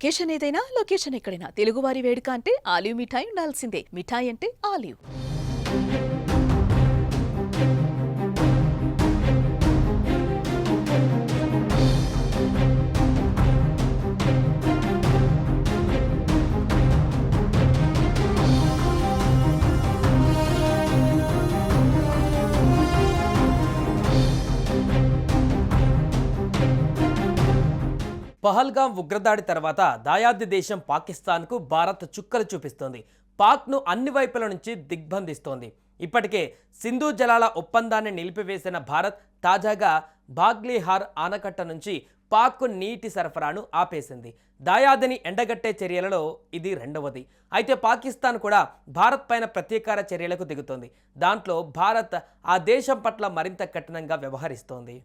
Occasion ఏదైనా location ఎక్కడైనా తెలుగువారి వేడుక అంటే ఆలివ్ మిఠాయి ఉండాల్సిందే. మిఠాయి అంటే ఆలివ్. పహల్గాం ఉగ్రదాడి తర్వాత దాయాది దేశం పాకిస్తాన్కు భారత్ చుక్కలు చూపిస్తోంది. పాక్ను అన్ని వైపుల నుంచి దిగ్బంధిస్తోంది. ఇప్పటికే సింధు జలాల ఒప్పందాన్ని నిలిపివేసిన భారత్ తాజాగా బాగ్లీహార్ ఆనకట్ట నుంచి పాక్కు నీటి సరఫరాను ఆపేసింది. దాయాదిని ఎండగట్టే చర్యలలో ఇది రెండవది. అయితే పాకిస్తాన్ కూడా భారత్ పైన ప్రతీకార చర్యలకు దిగుతోంది. దాంట్లో భారత్ ఆ దేశం పట్ల మరింత కఠినంగా వ్యవహరిస్తోంది.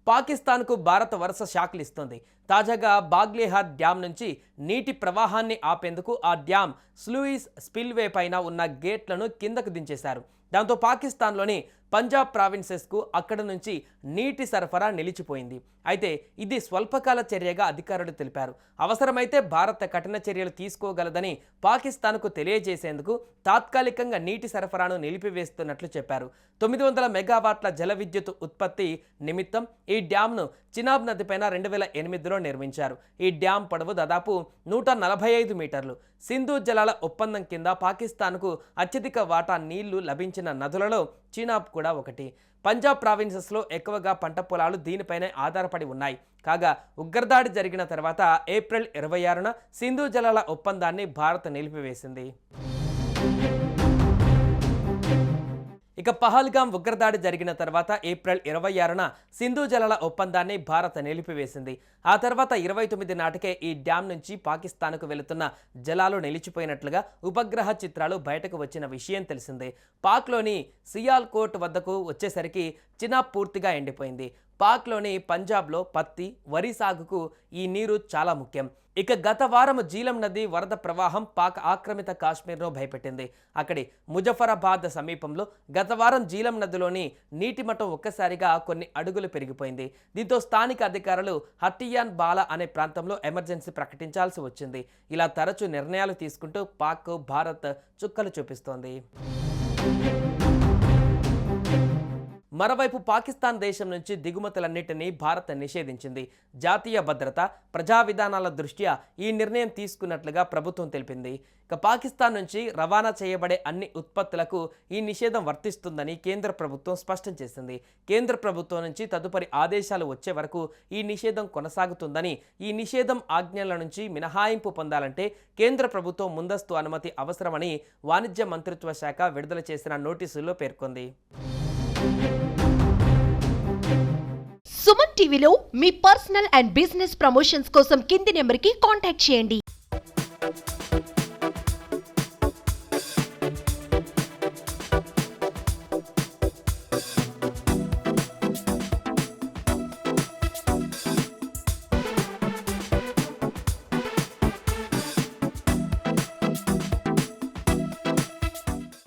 పాకిస్తాన్కు భారత్ వరుస షాక్లు ఇస్తోంది. తాజాగా బాగ్లీహార్ డ్యామ్ నుంచి నీటి ప్రవాహాన్ని ఆపేందుకు ఆ డ్యామ్ స్లూయిస్ స్పిల్వే పైన ఉన్న గేట్లను కిందకు దించేశారు. దాంతో పాకిస్తాన్లోని పంజాబ్ ప్రావిన్సెస్కు అక్కడ నుంచి నీటి సరఫరా నిలిచిపోయింది. అయితే ఇది స్వల్పకాల చర్యగా అధికారులు తెలిపారు. అవసరమైతే భారత్ కఠిన చర్యలు తీసుకోగలదని పాకిస్తాన్కు తెలియజేసేందుకు తాత్కాలికంగా నీటి సరఫరాను నిలిపివేస్తున్నట్లు చెప్పారు. 900 మెగావాట్ల జల విద్యుత్ ఉత్పత్తి నిమిత్తం ఈ డ్యామ్ను చినాబ్ నదిపైన 2008లో నిర్మించారు. ఈ డ్యామ్ పొడవు దాదాపు 145 మీటర్లు. సింధు జలాల ఒప్పందం కింద పాకిస్తాన్కు అత్యధిక వాటా నీళ్లు లభించిన నదులలో చినాబ్ కూడా ఒకటి. పంజాబ్ ప్రావిన్సెస్లో ఎక్కువగా పంట పొలాలు దీనిపైనే ఆధారపడి ఉన్నాయి. కాగా ఉగ్రదాడి జరిగిన తర్వాత ఏప్రిల్ 26న సింధు జలాల ఒప్పందాన్ని భారత్ నిలిపివేసింది. ఇక పహల్గాం ఉగ్రదాడి జరిగిన తర్వాత ఏప్రిల్ 26న సింధు జలాల ఒప్పందాన్ని భారత్ నిలిపివేసింది. ఆ తర్వాత 29 నాటికే ఈ డ్యామ్ నుంచి పాకిస్తాన్కు వెళుతున్న జలాలు నిలిచిపోయినట్లుగా ఉపగ్రహ చిత్రాలు బయటకు వచ్చిన విషయం తెలిసిందే. పాక్లోని సియాల్కోట్ వద్దకు వచ్చేసరికి చినాబ్ పూర్తిగా ఎండిపోయింది. పాక్లోని పంజాబ్లో పత్తి, వరి సాగుకు ఈ నీరు చాలా ముఖ్యం. ఇక గత వారం జీలం నది వరద ప్రవాహం పాక్ ఆక్రమిత కాశ్మీర్ను భయపెట్టింది. అక్కడి ముజఫరాబాద్ సమీపంలో గత వారం జీలం నదిలోని నీటి మట్టం ఒక్కసారిగా కొన్ని అడుగులు పెరిగిపోయింది. దీంతో స్థానిక అధికారులు హట్టియాన్ బాలా అనే ప్రాంతంలో ఎమర్జెన్సీ ప్రకటించాల్సి వచ్చింది. ఇలా తరచూ నిర్ణయాలు తీసుకుంటూ పాక్ భారత్ చుక్కలు చూపిస్తోంది. మరోవైపు పాకిస్తాన్ దేశం నుంచి దిగుమతులన్నింటినీ భారత్ నిషేధించింది. జాతీయ భద్రత, ప్రజా విధానాల దృష్ట్యా ఈ నిర్ణయం తీసుకున్నట్లుగా ప్రభుత్వం తెలిపింది. ఇక పాకిస్తాన్ నుంచి రవాణా చేయబడే అన్ని ఉత్పత్తులకు ఈ నిషేధం వర్తిస్తుందని కేంద్ర ప్రభుత్వం స్పష్టం చేసింది. కేంద్ర ప్రభుత్వం నుంచి తదుపరి ఆదేశాలు వచ్చే వరకు ఈ నిషేధం కొనసాగుతుందని, ఈ నిషేధం ఆజ్ఞల నుంచి మినహాయింపు పొందాలంటే కేంద్ర ప్రభుత్వం ముందస్తు అనుమతి అవసరమని వాణిజ్య మంత్రిత్వ శాఖ విడుదల చేసిన నోటీసుల్లో పేర్కొంది. సుమన్ టీవీలో మీ పర్సనల్ అండ్ బిజినెస్ ప్రమోషన్స్ కోసం కింది నెంబర్కి కాంటాక్ట్ చేయండి.